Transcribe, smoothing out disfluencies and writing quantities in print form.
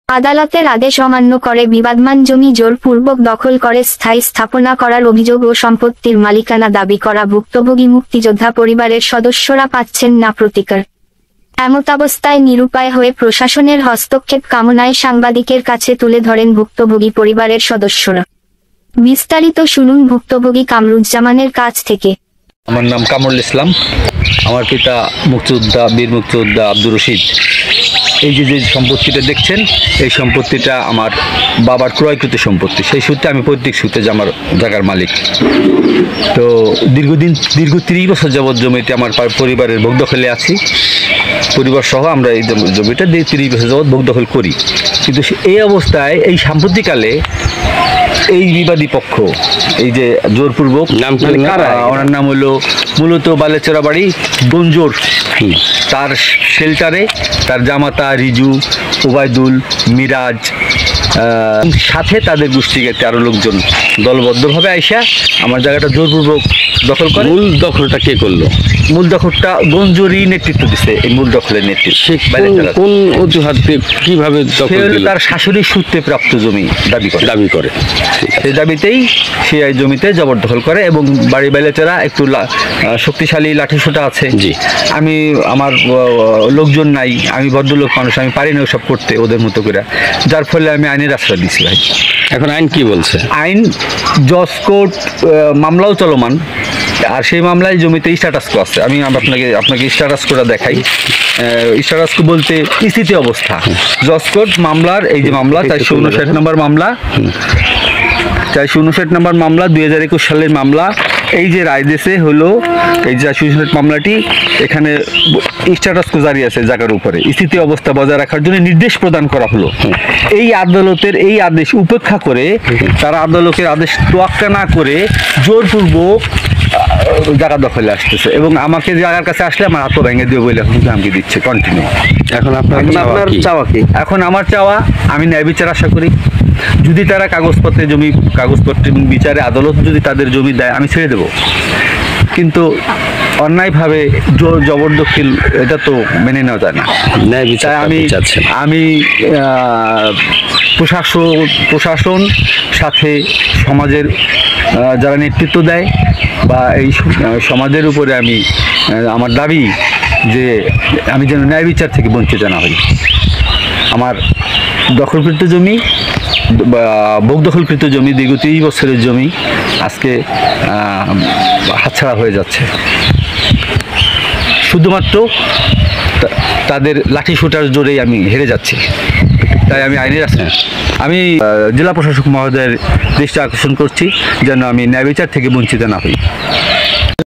আদালতের আদেশ অমান্য করে বিবাদমান জমি জোরপূর্বক দখল করে স্থায়ী স্থাপনা করার অভিযোগ ও সম্পত্তির মালিকানা দাবি করা ভুক্তভোগী মুক্তিযোদ্ধা পরিবারের সদস্যরা পাচ্ছেন না প্রতিকার। এমতাবস্থায় নিরুপায় হয়ে প্রশাসনের হস্তক্ষেপ কামনায় সাংবাদিকের কাছে তুলে ধরেন ভুক্তভোগী পরিবারের সদস্যরা। বিস্তারিত শুনুন ভুক্তভোগী কামরুজ্জামানের কাছ থেকে। আমার নাম কামরুল ইসলাম। আমার পিতা মুক্তিযোদ্ধা বীর মুক্তিযোদ্ধা আব্দুর রশিদ। এই যে সম্পত্তিটা দেখছেন, এই সম্পত্তিটা আমার বাবার ক্রয়কৃত সম্পত্তি। সেই সূত্রে আমি পৈতৃক সূত্রে যে আমার জায়গার মালিক। তো দীর্ঘ 30 বছর যাবৎ জমিতে আমার পরিবারের ভোগ দখলে আছি। পরিবার সহ আমরা এই জমিটা 30 বছর যাবৎ ভোগ দখল করি। কিন্তু এই অবস্থায় এই সাম্প্রতিককালে এই বিবাদী পক্ষ এই যে জোরপূর্বক, ওনার নাম হলো মূলত বালেচরা বাড়ি গঞ্জোর, তার শেল্টারে তার জামাতা রিজু, ওবায়দুল, মিরাজ সাথে তাদের গোষ্ঠীগত আরো লোকজন দলবদ্ধভাবে আইসা আমার জায়গাটা জোরপূর্বক দখল করে। মূল দখলটা কে করলো? মূল দখলটা গঞ্জোরই নেতৃত্ব দিচ্ছে। এই মূল দখলের নেতৃত্ব কোন অজুহাতে কিভাবে তার শাশুড়ির সূত্রে প্রাপ্ত জমি দাবি করে সেই দাবিতেই সে জমিতে জবরদখল করে এবং বাড়ি বেলেচেরা একটু শক্তিশালী লাঠিসোঁটা আছে। জি, আমি আমার লোকজন নাই, আমি ভদ্রলোক মানুষ, আমি পারি না ওসব করতে ওদের মতো করে, যার ফলে আমি আইনের আশ্রয় দিচ্ছি। ভাই, এখন আইন কি বলছে? আইন জজ কোর্ট মামলাও চলমান, আর সেই মামলায় জমিতে স্ট্যাটাস কো আছে। আমি আপনাকে স্ট্যাটাস কোটা দেখাই। স্ট্যাটাস কো বলতে স্থিতি অবস্থা। জজ কোর্ট মামলার এই যে মামলা 459 নম্বর মামলা, 459 নম্বর মামলা 2021 সালের মামলা। এই যে রায় দিয়েছে হলো এই যে 459 মামলাটি, এখানে স্ট্যাটাস কো জারি আছে জায়গার উপরে, স্থিতি অবস্থা বজায় রাখার জন্য নির্দেশ প্রদান করা হলো। এই আদালতের এই আদেশ উপেক্ষা করে তারা আদালতের আদেশ তোয়াক্কা না করে জোরপূর্বক জায়গা দখলে আসতেছে এবং আমাকে জায়গার কাছে আসলে আমার হাতও ভেঙে দিয়ে বলে এখন হুমকি দিচ্ছে কন্টিনিউ। এখন আপনার চাওয়া কি? এখন আমার চাওয়া, আমি ন্যায় বিচার আশা করি। যদি তারা কাগজপত্রের বিচারে আদালত যদি তাদের জমি দেয়, আমি ছেড়ে দেব। কিন্তু অন্যায়ভাবে জবরদখল, এটা তো মেনে নেওয়া যায় না। আমি প্রশাসন সাথে সমাজের যারা নেতৃত্ব দেয় বা এই সমাজের উপরে আমি আমার দাবি যে আমি যেন ন্যায় বিচার থেকে বঞ্চিত না হই। আমার দখলকৃত জমি বা ভোগ দখলকৃত জমি, দীর্ঘ 30 বছরের জমি আজকে হাতছাড়া হয়ে যাচ্ছে শুধুমাত্র তাদের লাঠিসোঁটার জোরেই আমি হেরে যাচ্ছি। তাই আমি আইনের আমি জেলা প্রশাসক মহোদয়ের দৃষ্টি আকর্ষণ করছি যেন আমি ন্যায় বিচার থেকে বঞ্চিত না হই।